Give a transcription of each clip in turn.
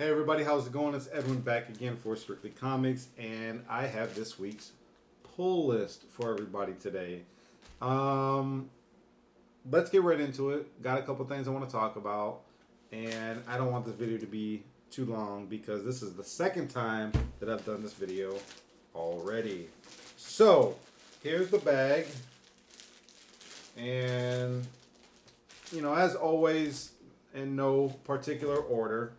Hey everybody, how's it going? It's Edwin back again for Strictly Comics, and I have this week's pull list for everybody today. Let's get right into it. Got a couple things I want to talk about, and I don't want this video to be too long because this is the second time that I've done this video already. So, here's the bag, and as always, in no particular order.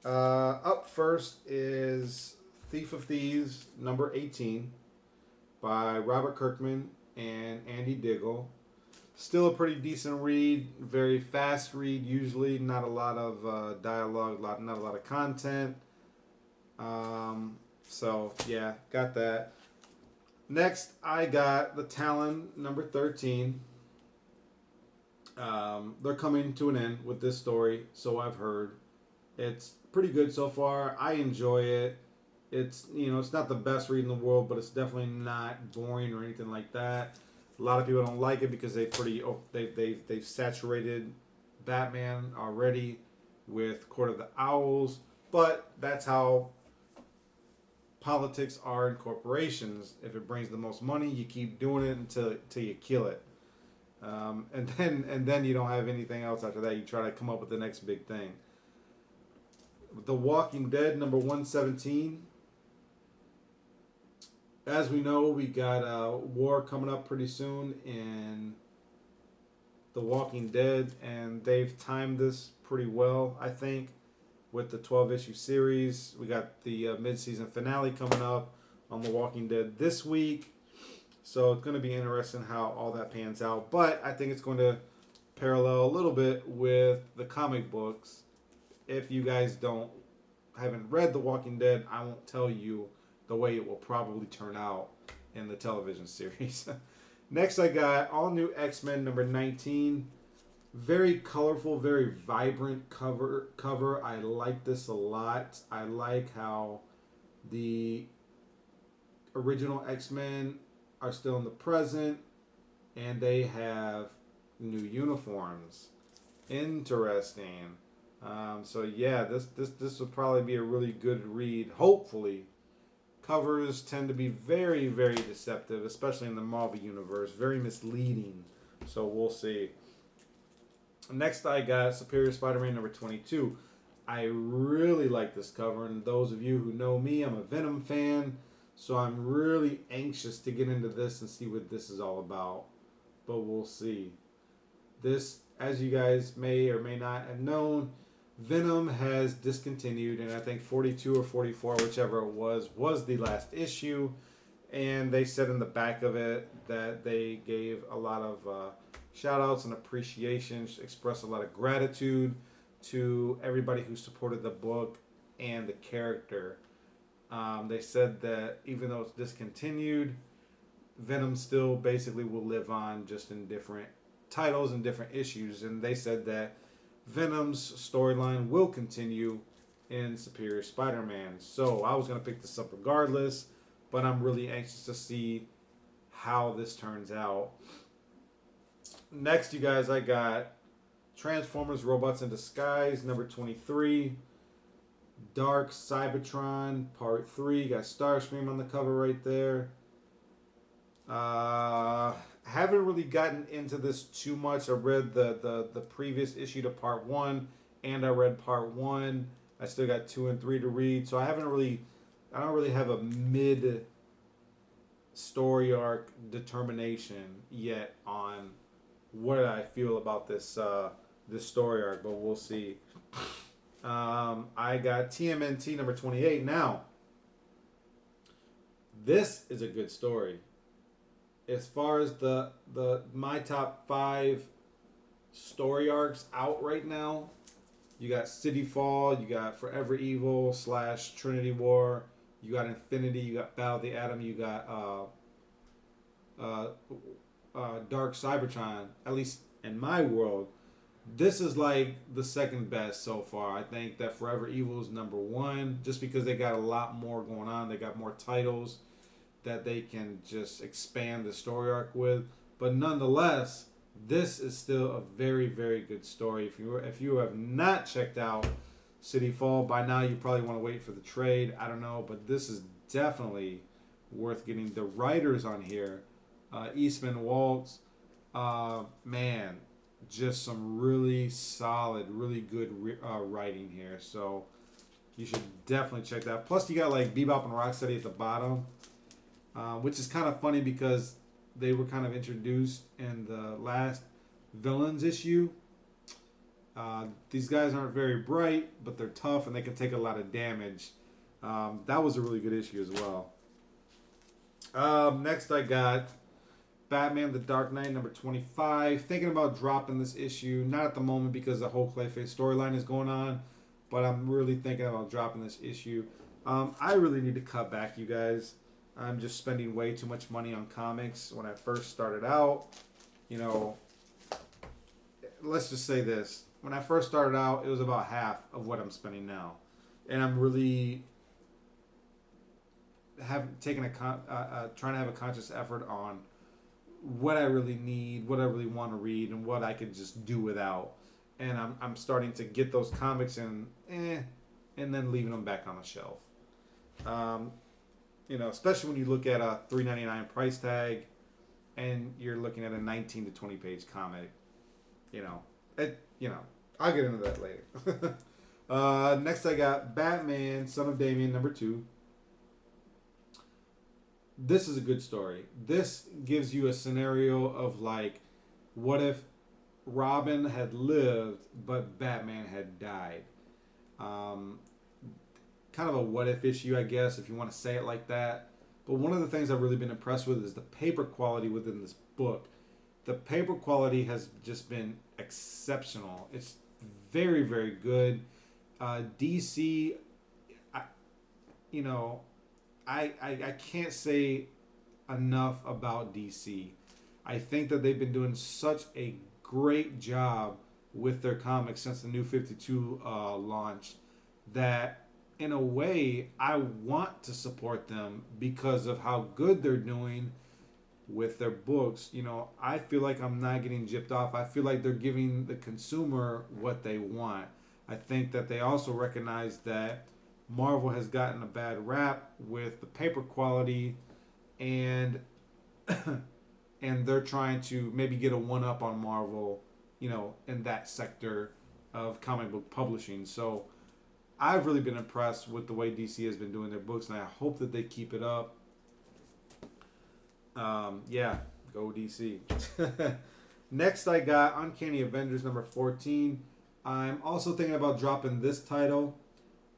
Up first is Thief of Thieves, number 18, by Robert Kirkman and Andy Diggle. Still a pretty decent read, very fast read usually, not a lot of dialogue, not a lot of content. So, yeah, got that. Next, I got the Talon, number 13. They're coming to an end with this story, so I've heard. It's pretty good so far. I enjoy it. It's it's not the best read in the world, but it's definitely not boring or anything like that. A lot of people don't like it because they've saturated Batman already with Court of the Owls, but that's how politics are in corporations. If it brings the most money, you keep doing it until you kill it, and then you don't have anything else after that. You try to come up with the next big thing. The Walking Dead, number 117. As we know, we got a war coming up pretty soon in The Walking Dead, and they've timed this pretty well, I think, with the 12-issue series. We got the mid-season finale coming up on The Walking Dead this week, so it's going to be interesting how all that pans out. But I think it's going to parallel a little bit with the comic books. If you guys haven't read The Walking Dead, I won't tell you the way it will probably turn out in the television series. Next, I got all new X-Men number 19. Very colorful, very vibrant cover. I like this a lot. I like how the original X-Men are still in the present, and they have new uniforms. Interesting. So yeah, this will probably be a really good read. Hopefully, covers tend to be very, very deceptive, especially in the Marvel universe. Very misleading. So we'll see. Next, I got Superior Spider-Man number 22. I really like this cover, and those of you who know me, I'm a Venom fan, so I'm really anxious to get into this and see what this is all about. But we'll see. This, as you guys may or may not have known, Venom has discontinued, and I think 42 or 44, whichever it was the last issue. And they said in the back of it that they gave a lot of shout outs and appreciation, expressed a lot of gratitude to everybody who supported the book and the character. They said that even though it's discontinued, Venom still basically will live on, just in different titles and different issues. And they said that Venom's storyline will continue in Superior Spider-Man. So I was going to pick this up regardless, but I'm really anxious to see how this turns out. Next, you guys, I got Transformers Robots in Disguise, number 23. Dark Cybertron, part 3. Got Starscream on the cover right there. Haven't really gotten into this too much. I read the previous issue to part 1, and I read part 1. I still got 2 and 3 to read, so I don't really have a mid story arc determination yet on what I feel about this story arc, but we'll see. I got TMNT number 28. Now, this is a good story. As far as my top 5 story arcs out right now, you got City Fall, you got Forever Evil / Trinity War, you got Infinity, you got Battle of the Atom, you got Dark Cybertron. At least in my world, this is like the second best so far. I think that Forever Evil is number 1, just because they got a lot more going on. They got more titles that they can just expand the story arc with. But nonetheless, this is still a very, very good story. If you have not checked out City Fall. By now, you probably want to wait for the trade. I don't know, but this is definitely worth getting. The writers on here, Eastman, Waltz, man, just some really solid, really good writing here. So you should definitely check that. Plus, you got like Bebop and Rocksteady at the bottom, which is kind of funny because they were kind of introduced in the last Villains issue. These guys aren't very bright, but they're tough and they can take a lot of damage. That was a really good issue as well. Next, I got Batman the Dark Knight number 25. Thinking about dropping this issue. Not at the moment because the whole Clayface storyline is going on, but I'm really thinking about dropping this issue. I really need to cut back, you guys. I'm just spending way too much money on comics. When I first started out, you know, let's just say this. When I first started out, it was about half of what I'm spending now. And I'm really trying to have a conscious effort on what I really need, what I really want to read, and what I could just do without. And I'm starting to get those comics and then leaving them back on the shelf. You know, especially when you look at a $3.99 price tag and you're looking at a 19 to 20 page comic. I'll get into that later. Next, I got Batman, Son of Damien, number 2. This is a good story. This gives you a scenario of like, what if Robin had lived, but Batman had died? Kind of a what if issue, I guess, if you want to say it like that. But one of the things I've really been impressed with is the paper quality within this book. The paper quality has just been exceptional. It's very, very good. DC, I can't say enough about DC. I think that they've been doing such a great job with their comics since the New 52 launch that, in a way, I want to support them because of how good they're doing with their books. You know, I feel like I'm not getting gypped off. I feel like they're giving the consumer what they want. I think that they also recognize that Marvel has gotten a bad rap with the paper quality, and and they're trying to maybe get a one-up on Marvel, you know, in that sector of comic book publishing. So I've really been impressed with the way DC has been doing their books, and I hope that they keep it up. Yeah, go DC. Next, I got Uncanny Avengers number 14. I'm also thinking about dropping this title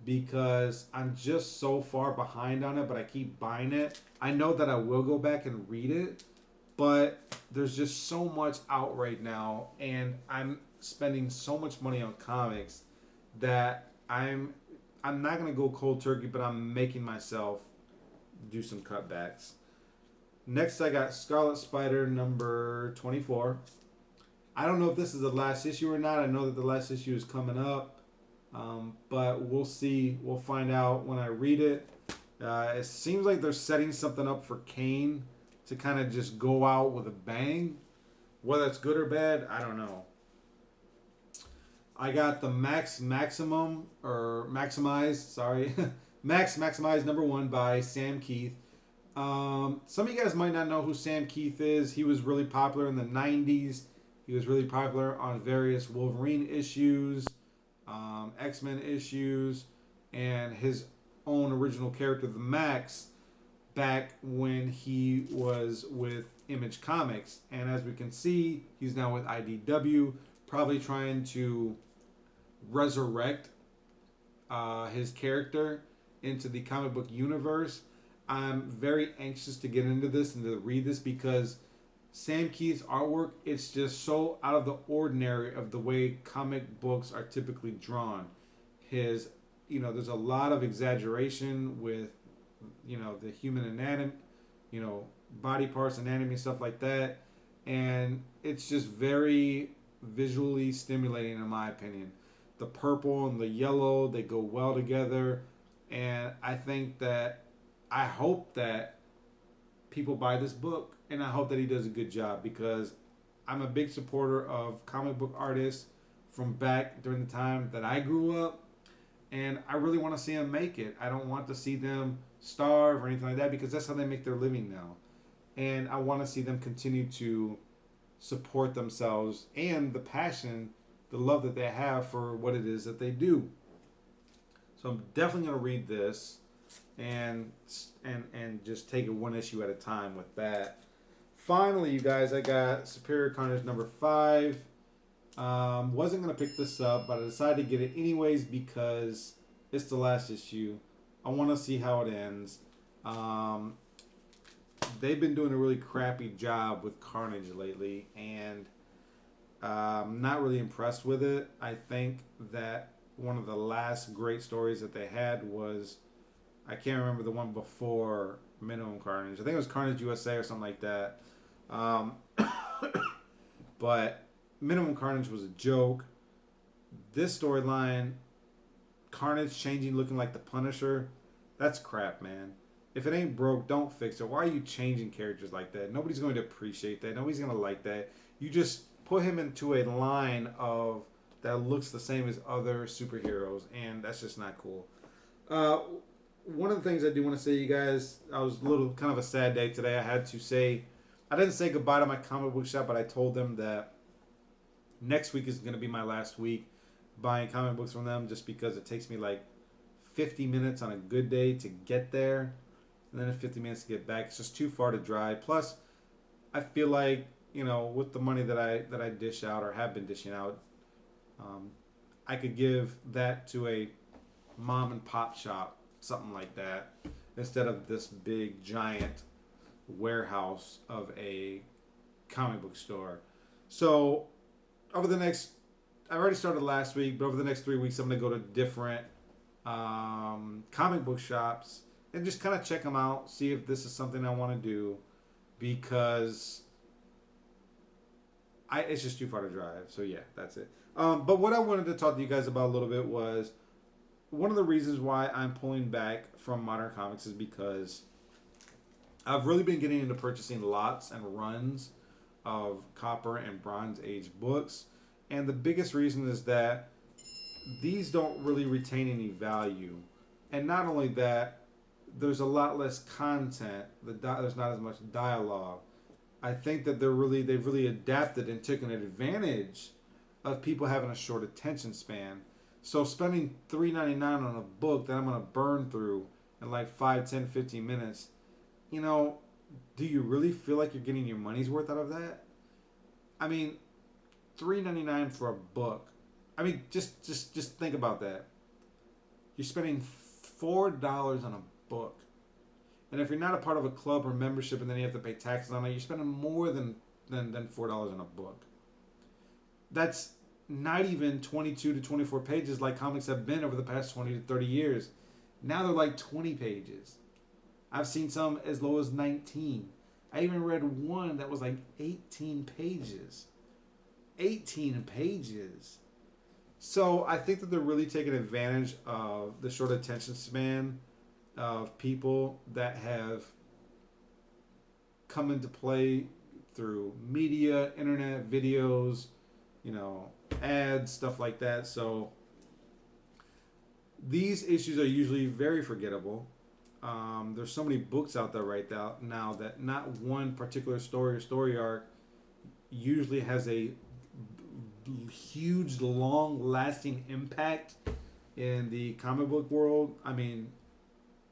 because I'm just so far behind on it, but I keep buying it. I know that I will go back and read it, but there's just so much out right now, and I'm spending so much money on comics that I'm not going to go cold turkey, but I'm making myself do some cutbacks. Next, I got Scarlet Spider number 24. I don't know if this is the last issue or not. I know that the last issue is coming up, but we'll see. We'll find out when I read it. It seems like they're setting something up for Kane to kind of just go out with a bang. Whether it's good or bad, I don't know. I got the Maxximized, Maxximized number 1 by Sam Kieth. Some of you guys might not know who Sam Kieth is. He was really popular in the 90s. He was really popular on various Wolverine issues, X-Men issues, and his own original character, the Maxx, back when he was with Image Comics. And as we can see, he's now with IDW, probably trying to resurrect his character into the comic book universe. I'm very anxious to get into this and to read this because Sam Kieth's artwork, it's just so out of the ordinary of the way comic books are typically drawn. There's a lot of exaggeration with, the human anatomy, body parts, anatomy, stuff like that. And it's just very visually stimulating in my opinion. The purple and the yellow, they go well together. And I hope that people buy this book, and I hope that he does a good job because I'm a big supporter of comic book artists from back during the time that I grew up. And I really want to see them make it. I don't want to see them starve or anything like that because that's how they make their living now. And I want to see them continue to support themselves and the passion, the love that they have for what it is that they do. So I'm definitely going to read this and just take it one issue at a time with that. Finally, you guys, I got Superior Carnage number 5. Wasn't going to pick this up, but I decided to get it anyways because it's the last issue. I want to see how it ends. They've been doing a really crappy job with Carnage lately, and I'm not really impressed with it. I think that one of the last great stories that they had was, I can't remember the one before Minimum Carnage. I think it was Carnage USA or something like that. But Minimum Carnage was a joke. This storyline, Carnage changing, looking like the Punisher, that's crap, man. If it ain't broke, don't fix it. Why are you changing characters like that? Nobody's going to appreciate that. Nobody's going to like that. You just put him into a line of that looks the same as other superheroes, and that's just not cool. One of the things I do want to say, you guys, I was a little kind of a sad day today. I didn't say goodbye to my comic book shop, but I told them that next week is going to be my last week buying comic books from them, just because it takes me like 50 minutes on a good day to get there, and then 50 minutes to get back. It's just too far to drive. Plus, I feel like, with the money that I dish out or have been dishing out, I could give that to a mom and pop shop, something like that, instead of this big giant warehouse of a comic book store. So I already started last week, but over the next 3 weeks, I'm going to go to different comic book shops and just kind of check them out, see if this is something I want to do, because it's just too far to drive. So yeah, that's it. But what I wanted to talk to you guys about a little bit was one of the reasons why I'm pulling back from modern comics is because I've really been getting into purchasing lots and runs of Copper and Bronze Age books. And the biggest reason is that these don't really retain any value. And not only that, there's a lot less content. There's not as much dialogue. I think that they've really adapted and taken advantage of people having a short attention span. So spending $3.99 on a book that I'm going to burn through in like 5, 10, 15 minutes, do you really feel like you're getting your money's worth out of that? I mean, $3.99 for a book. I mean, just think about that. You're spending $4 on a book. And if you're not a part of a club or membership and then you have to pay taxes on it, you're spending more than $4 on a book. That's not even 22 to 24 pages like comics have been over the past 20 to 30 years. Now they're like 20 pages. I've seen some as low as 19. I even read one that was like 18 pages. 18 pages. So I think that they're really taking advantage of the short attention span of people that have come into play through media, internet, videos, ads, stuff like that. So these issues are usually very forgettable. There's so many books out there right now that not one particular story or story arc usually has a huge, long-lasting impact in the comic book world. I mean,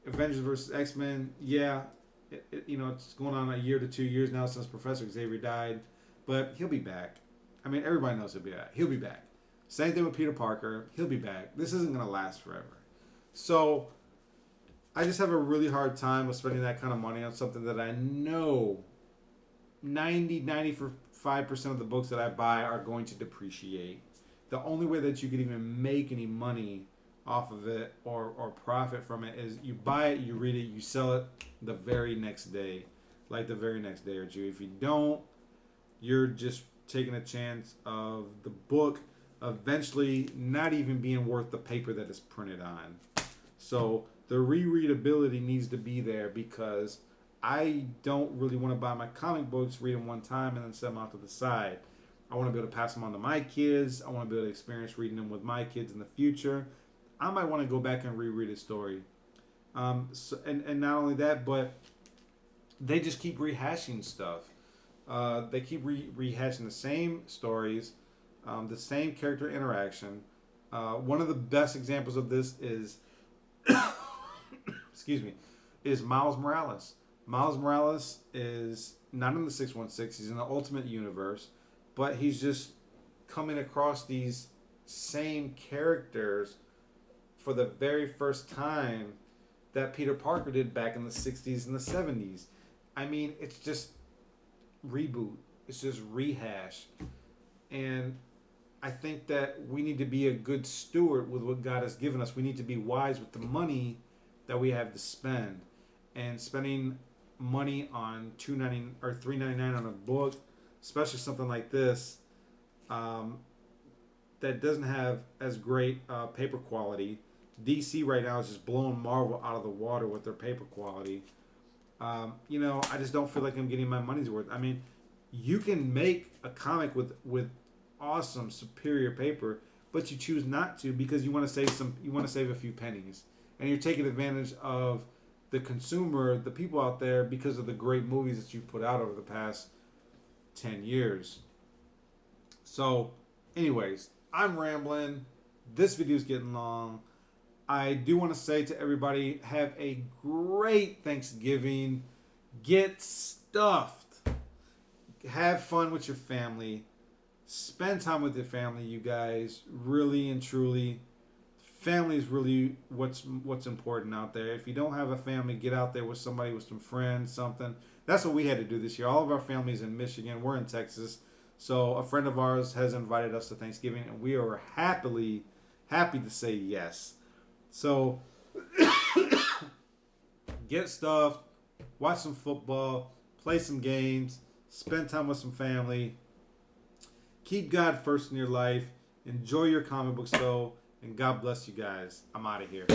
Avengers vs. X-Men, yeah, it's going on a year to 2 years now since Professor Xavier died, but he'll be back. I mean, everybody knows he'll be back. He'll be back. Same thing with Peter Parker. He'll be back. This isn't going to last forever. So I just have a really hard time with spending that kind of money on something that I know 95% of the books that I buy are going to depreciate. The only way that you could even make any money off of it or profit from it is you buy it, you read it, you sell it the very next day. Like the very next day or two. If you don't, you're just taking a chance of the book eventually not even being worth the paper that it's printed on. So the rereadability needs to be there, because I don't really want to buy my comic books, read them one time, and then set them off to the side. I want to be able to pass them on to my kids. I want to be able to experience reading them with my kids in the future. I might want to go back and reread a story. And not only that, but they just keep rehashing stuff. They keep rehashing the same stories, the same character interaction. One of the best examples of this is, excuse me, is Miles Morales. Miles Morales is not in the 616. He's in the Ultimate Universe, but he's just coming across these same characters for the very first time that Peter Parker did back in the 60s and the 70s. I mean, it's just reboot. It's just rehash. And I think that we need to be a good steward with what God has given us. We need to be wise with the money that we have to spend. And spending money on $2.99 or $3.99 on a book, especially something like this, that doesn't have as great paper quality. DC right now is just blowing Marvel out of the water with their paper quality. I just don't feel like I'm getting my money's worth. I mean, you can make a comic with awesome, superior paper, but you choose not to because you want to save a few pennies, and you're taking advantage of the consumer, the people out there, because of the great movies that you've put out over the past 10 years. So, anyways, I'm rambling. This video's getting long. I do want to say to everybody, have a great Thanksgiving. Get stuffed. Have fun with your family. Spend time with your family, you guys. Really and truly, family is really what's important out there. If you don't have a family, get out there with somebody, with some friends, something. That's what we had to do this year. All of our families in Michigan. We're in Texas. So a friend of ours has invited us to Thanksgiving, and we are happy to say yes. So get stuffed, watch some football, play some games, spend time with some family. Keep God first in your life. Enjoy your comic books, though, and God bless you guys. I'm out of here.